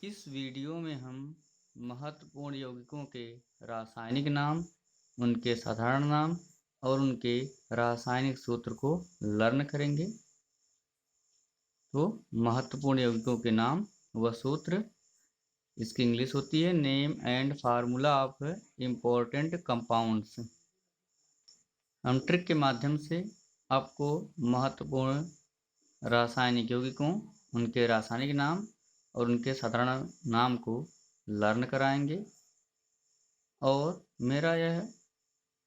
इस वीडियो में हम महत्वपूर्ण यौगिकों के रासायनिक नाम, उनके साधारण नाम और उनके रासायनिक सूत्र को लर्न करेंगे। तो महत्वपूर्ण यौगिकों के नाम व सूत्र, इसकी इंग्लिश होती है name and formula of important compounds. हम ट्रिक के माध्यम से आपको महत्वपूर्ण रासायनिक यौगिकों, उनके रासायनिक नाम और उनके साधारण नाम को लर्न कराएंगे। और मेरा यह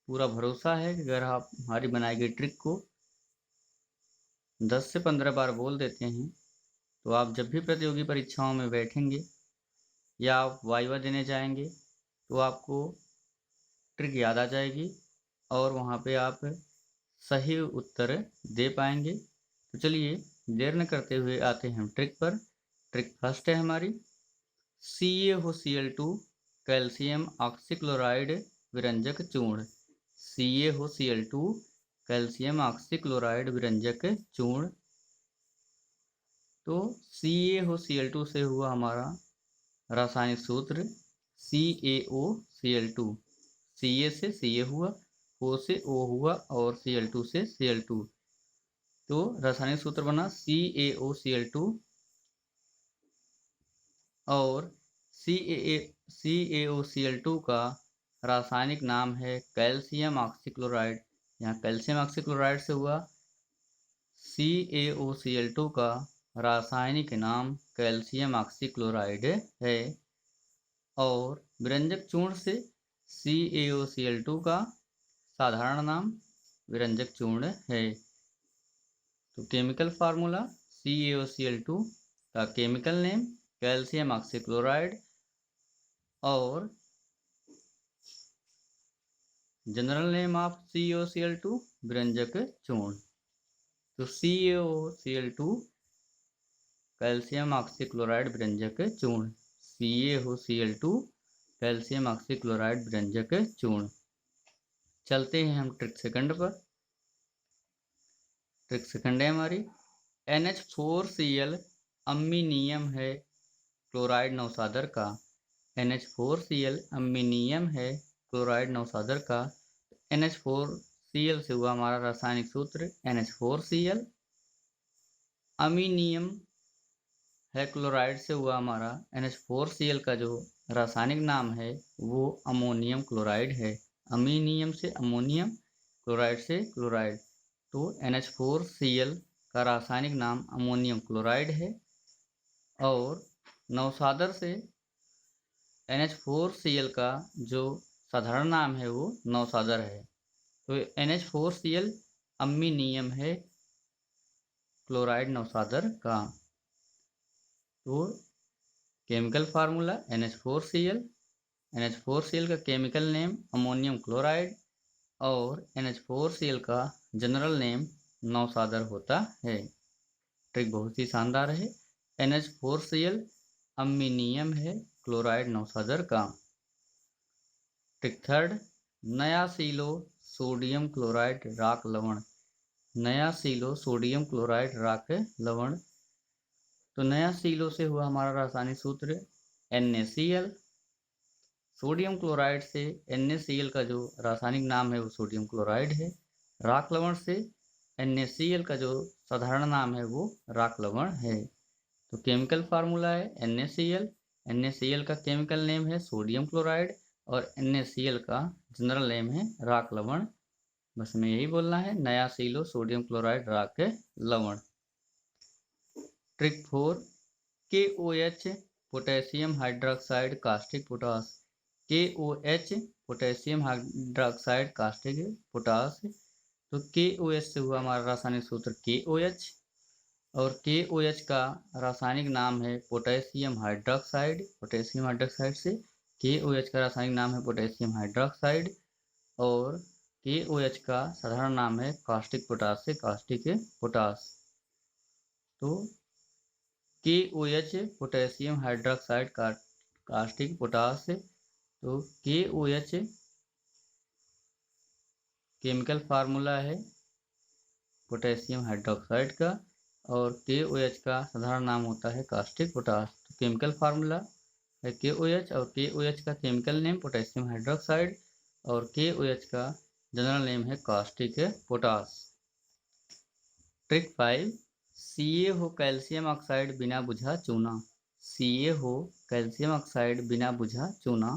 पूरा भरोसा है कि अगर आप हमारी बनाई गई ट्रिक को 10 से 15 बार बोल देते हैं तो आप जब भी प्रतियोगी परीक्षाओं में बैठेंगे या आप वाइवा देने जाएंगे तो आपको ट्रिक याद आ जाएगी और वहाँ पे आप सही उत्तर दे पाएंगे। तो चलिए देर न करते हुए आते हैं हम ट्रिक पर। ट्रिक फर्स्ट है हमारी CaOCl2 कैल्शियम ऑक्सीक्लोराइड विरंजक चूर्ण। CaOCl2 कैल्शियम ऑक्सीक्लोराइड विरंजक चूर्ण। तो CaOCl2 से हुआ हमारा रासायनिक सूत्र CaOCl2। Ca से Ca हुआ, O से O हुआ और Cl2 से Cl2। तो रासायनिक सूत्र बना CaOCl2 और CaOCl2 का रासायनिक नाम है कैल्शियम ऑक्सीक्लोराइड। यहाँ कैल्शियम ऑक्सीक्लोराइड से हुआ। CaOCl2 का रासायनिक नाम कैल्शियम ऑक्सीक्लोराइड है और विरंजक चूर्ण से CaOCl2 का साधारण नाम विरंजक चूर्ण है। तो केमिकल फार्मूला CaOCl2 का केमिकल नेम कैल्शियम ऑक्सीक्लोराइड और जनरल नेम ऑफ CaOCl2 विरंजक चूर्ण। तो CaOCl2 कैल्शियम ऑक्सीक्लोराइड विरंजक चूर्ण। CaOCl2 कैल्शियम ऑक्सीक्लोराइड विरंजक चूर्ण। चलते हैं हम ट्रिक सेकंड पर। ट्रिक सेकंड है हमारी NH4Cl अम्मीनियम है क्लोराइड नौसादर का। NH4Cl अम्मीनियम है क्लोराइड नौसादर का। NH4Cl से हुआ हमारा रासायनिक सूत्र NH4Cl। अमीनियम है क्लोराइड से हुआ हमारा NH4Cl का जो रासायनिक नाम है वो अमोनियम क्लोराइड है। अमीनियम से अमोनियम, क्लोराइड से क्लोराइड। तो NH4Cl का रासायनिक नाम अमोनियम क्लोराइड है और नौसादर से NH4Cl का जो साधारण नाम है वो नौसादर है। तो NH4Cl अम्मीनियम है क्लोराइड नौसादर का। तो केमिकल फार्मूला NH4Cl। NH4Cl का केमिकल नेम अमोनियम क्लोराइड और NH4Cl का जनरल नेम नौसादर होता है। ट्रिक बहुत ही शानदार है। NH4Cl अम्मीनियम है क्लोराइड नौसादर का। ट्रिक थर्ड नया सिलो सोडियम क्लोराइड राख लवण। नया सिलो सोडियम क्लोराइड राख लवण। तो नया सिलो से हुआ हमारा रासायनिक सूत्र NaCl। सोडियम क्लोराइड से NaCl का जो रासायनिक नाम है वो सोडियम क्लोराइड है। राख लवण से NaCl का जो साधारण नाम है वो राख लवण है। तो केमिकल फार्मूला है NaCl। NaCl का केमिकल नेम है सोडियम क्लोराइड और NaCl का जनरल नेम है राख लवण। बस हमें यही बोलना है, नया सिलो सोडियम क्लोराइड राख लवण। Trick 4 KOH potassium hydroxide caustic potash. KOH potassium hydroxide caustic potash. तो KOH से हुआ हमारा रासायनिक सूत्र KOH और KOH का रासायनिक नाम है पोटेशियम हाइड्रोक्साइड। पोटेशियम हाइड्रोक्साइड से KOH का रासायनिक नाम है पोटेशियम हाइड्रोक्साइड और KOH का साधारण नाम है कास्टिक पोटास से कास्टिक पोटास। तो KOH पोटेशियम हाइड्रोक्साइड का कास्टिक पोटास। तो KOH केमिकल फार्मूला है पोटेशियम हाइड्रोक्साइड का और KOH का साधारण नाम होता है कास्टिक पोटाश। तो केमिकल फार्मूला है KOH और KOH का केमिकल नेम पोटेशियम हाइड्रोक्साइड और KOH का जनरल नेम है कास्टिक पोटाश। ट्रिक 5, Ca हो कैल्शियम ऑक्साइड बिना बुझा चूना। Ca हो कैल्शियम ऑक्साइड बिना बुझा चूना।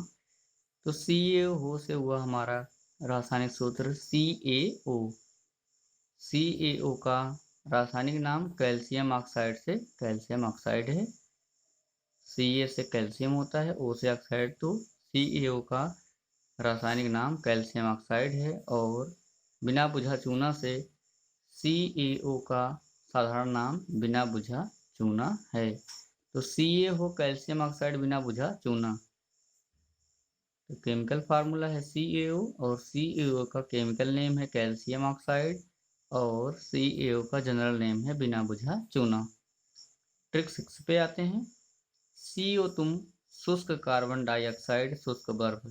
तो CaO से हुआ हमारा रासायनिक सूत्र CaO। CaO का रासायनिक नाम कैल्शियम ऑक्साइड से कैल्शियम ऑक्साइड है। Ca से कैल्शियम होता है, O से ऑक्साइड, तो CaO का रासायनिक नाम कैल्शियम ऑक्साइड है। और बिना बुझा चूना से CaO का साधारण नाम बिना बुझा चूना है। तो Ca हो कैल्शियम ऑक्साइड बिना बुझा चूना। तो केमिकल फार्मूला है CaO और CaO का केमिकल नेम है कैल्शियम ऑक्साइड और CaO का जनरल नेम है बिना बुझा चूना। ट्रिक 6 पे आते हैं। CO तुम शुष्क कार्बन डाइऑक्साइड शुष्क बर्फ।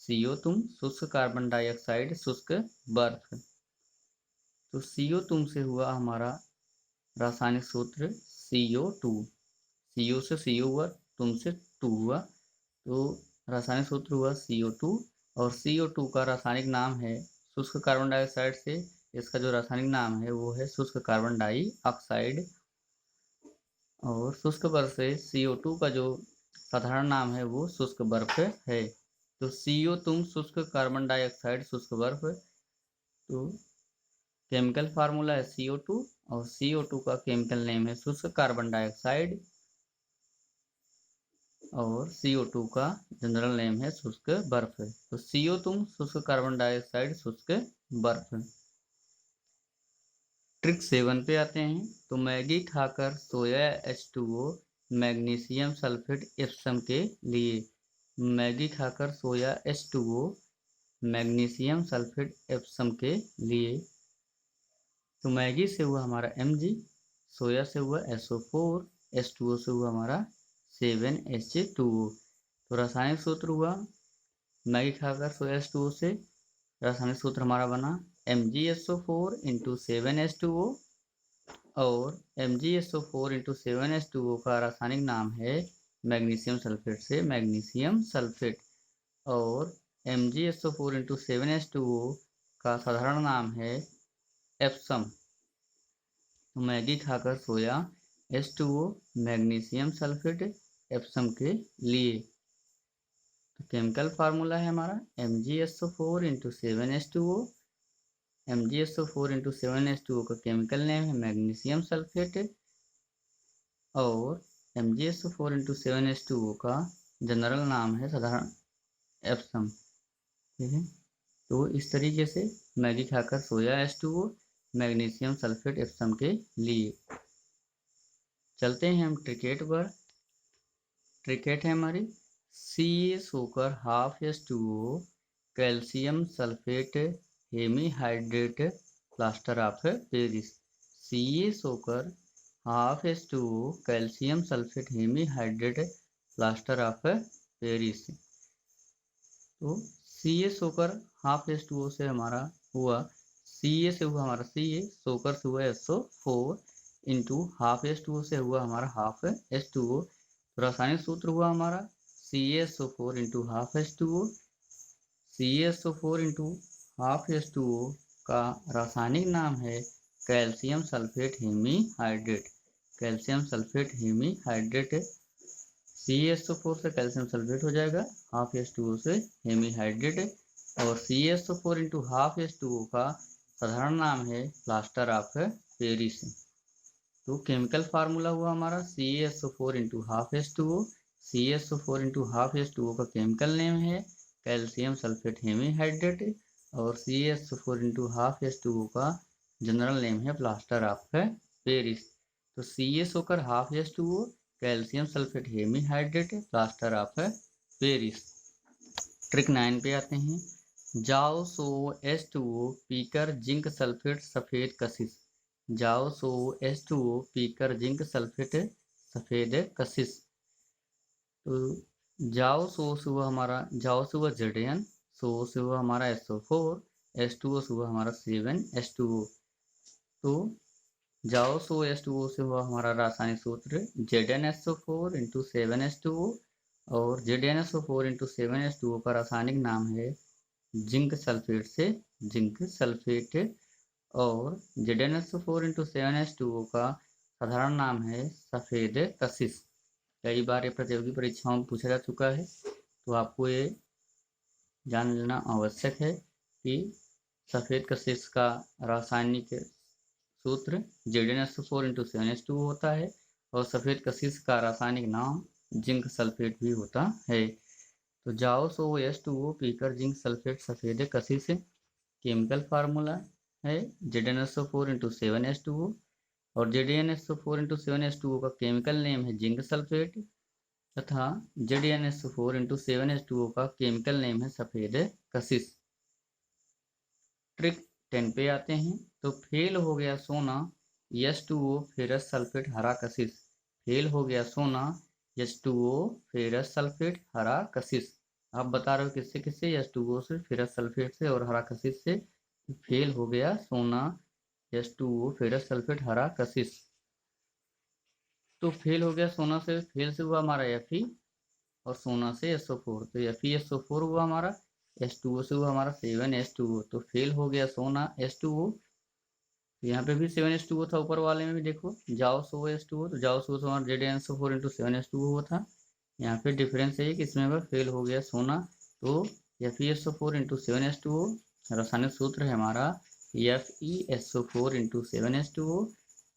CO तुम शुष्क कार्बन डाइऑक्साइड शुष्क बर्फ। तो CO तुम से हुआ हमारा रासायनिक सूत्र CO2। CO से CO हुआ, तुम से 2 हुआ, तो रासायनिक सूत्र हुआ CO2 और CO2 का रासायनिक नाम है शुष्क कार्बन डाइऑक्साइड से इसका जो रासायनिक नाम है वो है शुष्क कार्बन डाइऑक्साइड। और शुष्क बर्फ से CO2 का जो साधारण नाम है वो शुष्क बर्फ है। तो CO तुम शुष्क कार्बन डाइऑक्साइड शुष्क बर्फ। तो केमिकल फार्मूला है CO2 और CO2 का केमिकल नेम है शुष्क कार्बन डाइऑक्साइड और CO2 का जनरल नेम है शुष्क बर्फ। तो CO तुम शुष्क कार्बन डाइऑक्साइड शुष्क बर्फ। ट्रिक 7 पे आते हैं। तो मैगी खाकर सोया H2O मैग्नीशियम सल्फेट एप्सम के लिए। मैगी खाकर सोया H2O मैग्नीशियम सल्फेट एप्सम के लिए। तो मैगी से हुआ हमारा Mg, सोया से हुआ SO4, H2O से हुआ हमारा 7H2O। तो रासायनिक सूत्र हुआ मैगी खाकर सोया H2O से रासायनिक सूत्र हमारा बना MgSO4 इंटू 7H2O और MgSO4 इंटू 7H2O का रासायनिक नाम है मैग्नीशियम सल्फेट से मैग्नीशियम सल्फेट। और MgSO4 इंटू 7H2O का साधारण नाम है एप्सम। तो मैगी खाकर सोया H2O मैग्नीशियम सल्फेट एप्सम के लिए। तो केमिकल फार्मूला है हमारा MgSO4 into 7H2O। MgSO4 into 7H2O का केमिकल नेम है मैग्नीशियम सल्फेट और MgSO4 इंटू 7H2O का जनरल नाम है साधारण एप्सम। ठीक है, तो इस तरीके से मैगी खाकर सोया H2O मैग्नीशियम सल्फेट एप्सम के लिए। चलते हैं हम ट्रिकेट पर। ट्रिकेट है हमारी CA सोकर half H2O calcium sulphate hemihydrate plaster of Paris. CA सोकर half H2O calcium sulphate hemihydrate plaster of Paris. तो CA सोकर हाफ H2O से हमारा हुआ CA से हुआ हमारा CA, सोकर से हुआ SO4 इंटू हाफ H2O से हुआ हमारा हाफ H2O। तो रासायनिक सूत्र हुआ हमारा CaSO4 into half H2O। CaSO4 into half H2O का रासायनिक नाम है calcium sulphate hemihydrate. Calcium sulphate hemihydrate. CaSO4 से कैल्शियम सल्फेट हो जाएगा, हाफ H2O से हेमीहाइड्रेट। और CaSO4 इंटू हाफ H2O का साधारण नाम है प्लास्टर ऑफ पेरिस। तो केमिकल फार्मूला हुआ हमारा CaSO4 into half H2O। CaSO4 into half H2O का केमिकल नेम है कैल्शियम सल्फेट हेमीहाइड्रेट और CaSO4 इंटू हाफ H2O का जनरल नेम है प्लास्टर ऑफ पेरिस। तो CA सोकर half H2O calcium sulphate hemihydrate plaster of Paris. Trick 9 पे आते हैं। जाओ सो H2O पीकर जिंक सल्फेट सफेद कशिश। जाओ सो H2O पीकर जिंक सल्फेट सफेद कशिश। तो जाओ सो से हुआ हमारा, जाओ से हुआ Zn, सो से हुआ हमारा SO4, H2O से हुआ हमारा 7H2O। तो JaOSO से हुआ हमारा रासायनिक सूत्र ZnSO4 इंटू 7H2O, और ZnSO4 इंटू 7H2O का रासायनिक नाम है जिंक सल्फेट से जिंक सल्फेट, और ZnSO4 इंटू 7H2O का साधारण नाम है सफ़ेद कशिश। कई बार ये प्रतियोगी परीक्षाओं में पूछा जा चुका है, तो आपको ये जान लेना आवश्यक है कि सफ़ेद कशिश का रासायनिक सूत्र ZnSO4 इंटू 7H2O होता है, और सफ़ेद कशिश का रासायनिक नाम जिंक सल्फेट भी होता है। तो JaOSO पीकर जिंक सल्फेट सफ़ेद कशिश केमिकल फार्मूला है ZnSO4 इंटू 7H2O, और ZnSO4 इंटू 7H2O का केमिकल नेम है जिंक सल्फेट, तथा ZnSO4 इंटू 7H2O का केमिकल नेम है सफ़ेद कशिश। ट्रिक 10 पे आते हैं। तो फेल हो गया सोना H2O फेरस सल्फेट हरा कशिश। फेल हो गया सोना H2O फेरस सल्फेट हरा कशिश। आप बता रहे हो किससे किससे? H2O से, फेरस सल्फेट से और हरा कशिश से। फेल हो गया सोना H2O फेरस सल्फेट हरा कशिश। तो फेल हो गया सोना से, फेल से हुआ हमारा Fe, और सोना से SO4, तो FeSO4 हुआ हमारा। H2O से हुआ हमारा 7H2O, तो फेल हो गया सोना H2O। यहाँ पे भी 7H2O था, ऊपर वाले में भी देखो JaOSO तो JaOSO से हमारा ZnSO4 इंटू 7H2O हुआ था। यहाँ पे डिफरेंस है कि इसमें फेल हो गया सोना, तो FeSO4 इंटू 7H2O। रासायनिक सूत्र है हमारा FeSO4 इंटू 7H2O,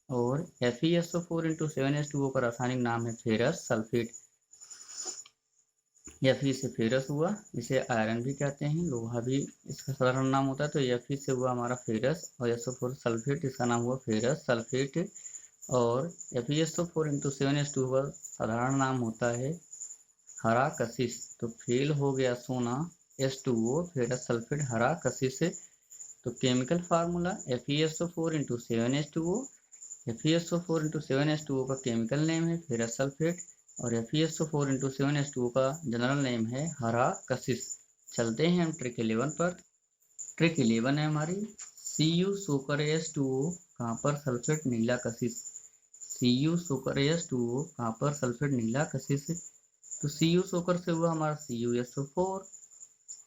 और FeSO4 इंटू 7H2O का रासायनिक नाम है फेरस सल्फेट। Fe से फेरस हुआ, इसे आयरन भी कहते हैं, लोहा भी इसका साधारण नाम होता है। तो Fe से हुआ हमारा फेरस, और SO4 सल्फेट, इसका नाम हुआ फेरस सल्फेट, और FeSO4 इंटू 7H2O का साधारण नाम होता है हरा कशिश। तो फेल हो गया सोना H2O फेरस सल्फेट हरा कशिश। तो chemical formula FeSO4 into 7H2O। FeSO4 into 7H2O का केमिकल नेम है फेरस सल्फेट, और FeSO4 इंटू 7H2O का जनरल नेम है हरा कशिश। चलते हैं हम ट्रिक 11 पर। ट्रिक 11 है हमारी Cu सोकर H2O कॉपर सल्फेट नीला कशिश। Cu सोकर H2O कॉपर सल्फेट नीला कशिश। तो Cu सोकर से हुआ हमारा CuSO4,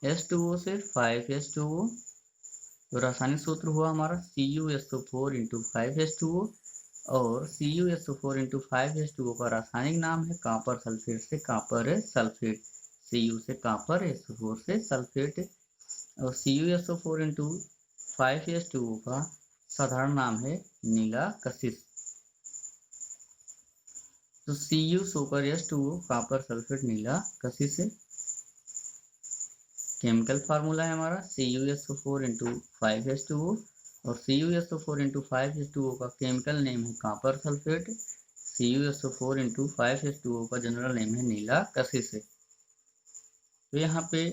H2O से 5H2O, तो रासायनिक सूत्र हुआ हमारा CuSO4 इंटू 5H2O, और CuSO4 इंटू 5H2O का रासायनिक नाम है कॉपर सल्फेट से कॉपर सल्फेट। Cu से कॉपर, SO4 से सल्फेट, और CuSO4 इंटू 5H2O का साधारण नाम है नीला कशिश। तो Cu सोकर H2O कॉपर सल्फेट नीला कशिश है। केमिकल फार्मूला है हमारा CuSO4 इंटू 5H2O, और CuSO4 इंटू 5H2O का केमिकल नेम है copper sulphate. CuSO4 into 5H2O का जनरल नेम है नीला कशिश। तो यहाँ पे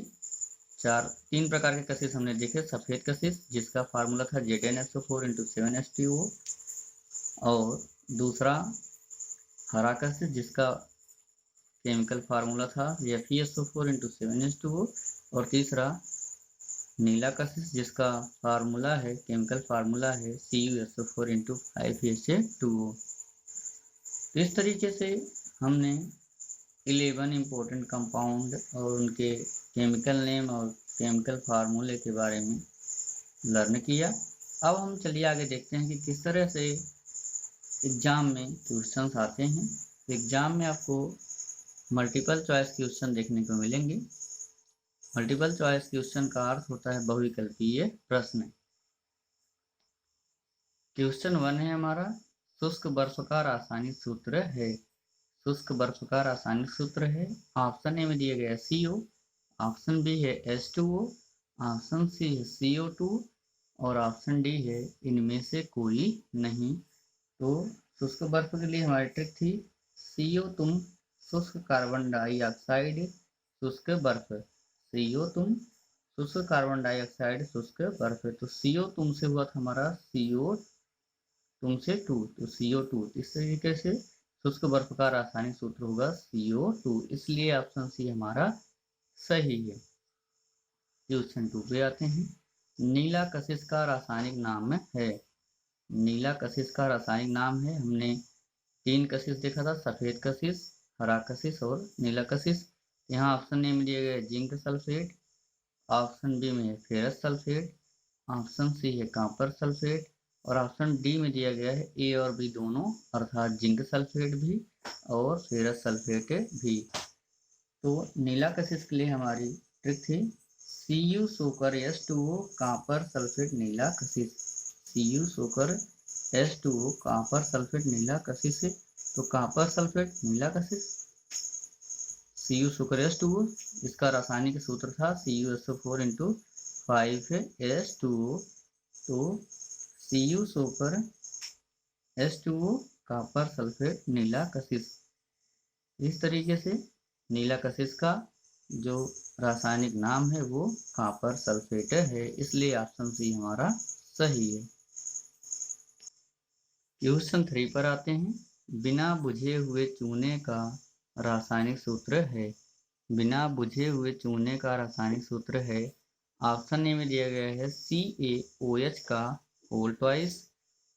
तीन प्रकार के कशिश हमने देखे। सफ़ेद कशिश जिसका फार्मूला था ZnSO4 इंटू 7H2O, और दूसरा हरा कशिश जिसका केमिकल फार्मूला था FeSO4 इंटू 7H2O, और तीसरा नीला कशिश जिसका फार्मूला है, केमिकल फार्मूला है CuSO4 इंटू 5H2O। तो इस तरीके से हमने 11 इम्पोर्टेंट कंपाउंड और उनके केमिकल नेम और केमिकल फार्मूले के बारे में लर्न किया। अब हम चलिए आगे देखते हैं कि किस तरह से एग्ज़ाम में क्वेश्चंस आते हैं। एग्ज़ाम में आपको मल्टीपल चॉइस क्वेश्चन देखने को मिलेंगे। मल्टीपल चॉइस क्वेश्चन का अर्थ होता है बहुविकल्पीय प्रश्न। क्वेश्चन 1 है हमारा, शुष्क बर्फ का रासायनिक सूत्र है। शुष्क बर्फ का रासायनिक सूत्र है, ऑप्शन ए में दिया गया CO, ऑप्शन बी है H2O, ऑप्शन सी है CO2, और ऑप्शन डी है इनमें से कोई नहीं। तो शुष्क बर्फ के लिए हमारी ट्रिक थी CO तुम शुष्क कार्बन डाइऑक्साइड शुष्क बर्फ, CO तुम शुष्क कार्बन डाइऑक्साइड शुष्क बर्फ। तो CO तुमसे हुआ था हमारा CO तुमसे 2, तो CO2। इस तरीके से शुष्क बर्फ का रासायनिक सूत्र होगा CO2, इसलिए ऑप्शन सी हमारा सही है। क्वेश्चन 2 पे आते हैं, नीला कशिश का रासायनिक नाम है। नीला कशिश का रासायनिक नाम है, हमने 3 कशिश देखा था, सफ़ेद कशिश, हरा कशिश और नीला कशिश। यहाँ ऑप्शन ए में दिए गए जिंक सल्फेट, ऑप्शन बी में है फेरस सल्फेट, ऑप्शन सी है कॉपर सल्फेट और ऑप्शन डी में दिया गया है ए और बी दोनों, अर्थात जिंक सल्फेट भी और फेरस सल्फेट भी। तो नीला कशिश के लिए हमारी ट्रिक थी Cu सोकर H2O कॉपर सल्फेट नीला कशिश, Cu सोकर H2O कॉपर सल्फेट नीला कशिश। तो कॉपर सल्फेट नीला कशिश Cu सोकर H2O, इसका रासायनिक सूत्र था CuSO4 × 5H2O। तो Cu सोकर H2O कॉपर सल्फेट नीला कशिश। इस तरीके से नीला कशिश का जो रासायनिक नाम है वो कॉपर सल्फेट है, इसलिए ऑप्शन सी हमारा सही है। क्वेश्चन 3 पर आते हैं। बिना बुझे हुए चूने का रासायनिक सूत्र है। बिना बुझे हुए चूने का रासायनिक सूत्र है। ऑप्शन ए में दिया गया है CaOH का होल ट्वाइस,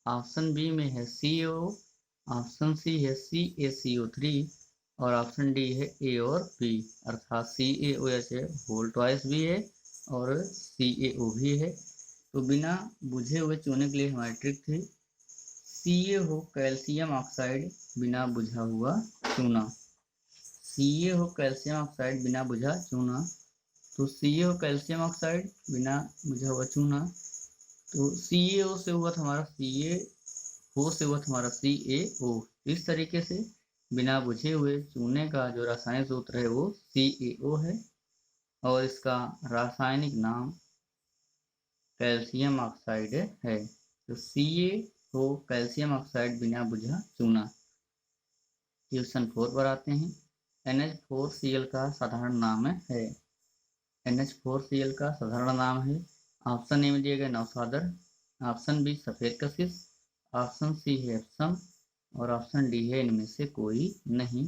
ऑप्शन बी में है CO, ऑप्शन सी है CaCO3 और ऑप्शन डी है ए और बी, अर्थात CaOH है होल ट्वाइस भी है और CaO भी है। तो बिना बुझे हुए चूने के लिए हमारी ट्रिक थी Ca हो कैल्शियम ऑक्साइड बिना बुझा हुआ चूना, Ca हो कैल्शियम ऑक्साइड बिना बुझा चूना। तो Ca हो कैल्शियम ऑक्साइड बिना बुझा हुआ चूना, तो CaO से हुआ था हमारा CaO से हुआ था हमारा CaO। इस तरीके से बिना बुझे हुए चूने का जो रासायनिक सूत्र है वो CaO है और इसका रासायनिक नाम कैल्शियम ऑक्साइड है। तो CaO कैल्शियम ऑक्साइड बिना बुझा चूना। क्वेश्चन 4 पर आते हैं। NH4Cl का साधारण नाम है। NH4Cl का साधारण नाम है। ऑप्शन ए में दिए गए नौसादर, ऑप्शन बी सफ़ेद कशिश, ऑप्शन सी है एप्सम और ऑप्शन डी है इनमें से कोई नहीं।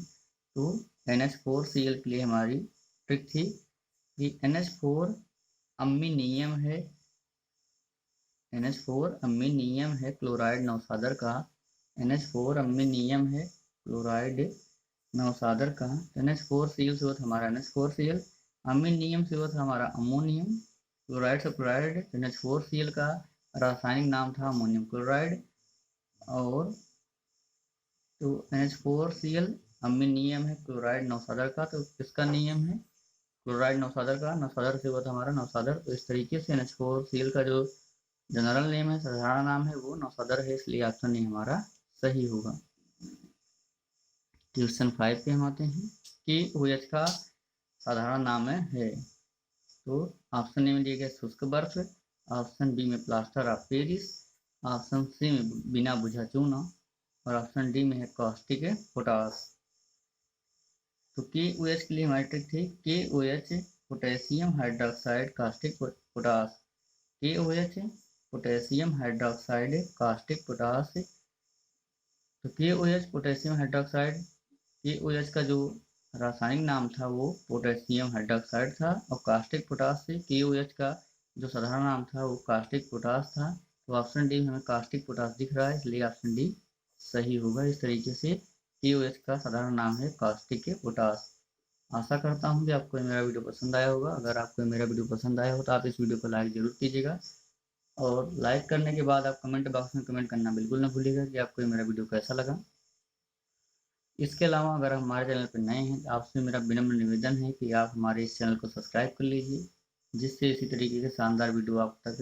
तो NH4Cl के लिए हमारी ट्रिक थी कि NH4 अम्मीनियम है, NH4 अम्मीनियम है क्लोराइड नौसादर का, NH4 अम्मीनियम है क्लोराइड नौसादर का। NH4Cl से हुआ था हमारा NH4Cl, अम्मीनियम से हुआ था हमारा अमोनियम, क्लोराइड से क्लोराइड। NH4Cl का रासायनिक नाम था अमोनियम क्लोराइड। और तो NH4Cl अम्मीनियम है क्लोराइड नौसादर का, तो किसका नियम है क्लोराइड नौसादर का, नौसादर से हुआ था हमारा नौसादर। तो इस तरीके से NH4Cl का जो जनरल नेम है साधारण नाम है वो नौसादर है, इसलिए ऑप्शन ए हमारा सही होगा। क्वेश्चन 5 पे हम आते हैं कि OH का साधारण नाम है। तो ऑप्शन ए में दिए गए शुष्क बर्फ, ऑप्शन बी में plaster of Paris, option C में बिना बुझा चूना और ऑप्शन डी में है कास्टिक पोटास। तो KOH के लिए हमारी ट्रिक थी KOH potassium hydroxide caustic potash, KOH potassium hydroxide caustic potash. तो KOH पोटेशियम हाइड्रोक्साइड, KOH का जो रासायनिक नाम था वो पोटेशियम हाइड्रोक्साइड था और कास्टिक पोटास से KOH का जो साधारण नाम था वो कास्टिक पोटास था। तो ऑप्शन डी हमें कास्टिक पोटास दिख रहा है, इसलिए ऑप्शन डी सही होगा। इस तरीके से KOH का साधारण नाम है कास्टिक पोटास। आशा करता हूँ कि आपको मेरा वीडियो पसंद आया होगा। अगर आपको मेरा वीडियो पसंद आया हो तो आप इस वीडियो को लाइक जरूर कीजिएगा और लाइक करने के बाद आप कमेंट बॉक्स में कमेंट करना बिल्कुल ना भूलिएगा कि आपको मेरा वीडियो कैसा लगा। इसके अलावा अगर आप हमारे चैनल पर नए हैं तो आपसे मेरा विनम्र निवेदन है कि आप हमारे इस चैनल को सब्सक्राइब कर लीजिए, जिससे इसी तरीके के शानदार वीडियो आप तक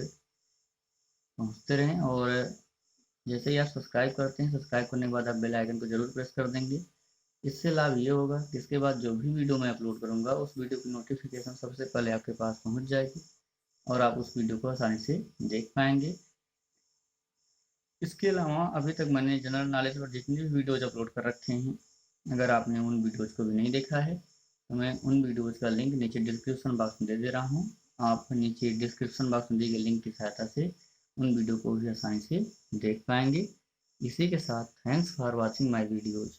पहुंचते रहें। और जैसे ही आप सब्सक्राइब करते हैं, सब्सक्राइब करने के बाद आप बेल आइकन को जरूर प्रेस कर देंगे। इससे लाभ ये होगा कि इसके बाद जो भी वीडियो मैं अपलोड करूँगा उस वीडियो की नोटिफिकेशन सबसे पहले आपके पास पहुँच जाएगी और आप उस वीडियो को आसानी से देख पाएंगे। इसके अलावा अभी तक मैंने जनरल नॉलेज पर जितनी भी वीडियोज़ अपलोड कर रखे हैं, अगर आपने उन वीडियोज़ को भी नहीं देखा है तो मैं उन वीडियोज़ का लिंक नीचे डिस्क्रिप्शन बॉक्स में दे रहा हूँ। आप नीचे डिस्क्रिप्शन बॉक्स में दिए गए लिंक की सहायता से उन वीडियो को भी आसानी से देख पाएंगे। इसी के साथ thanks for watching my videos.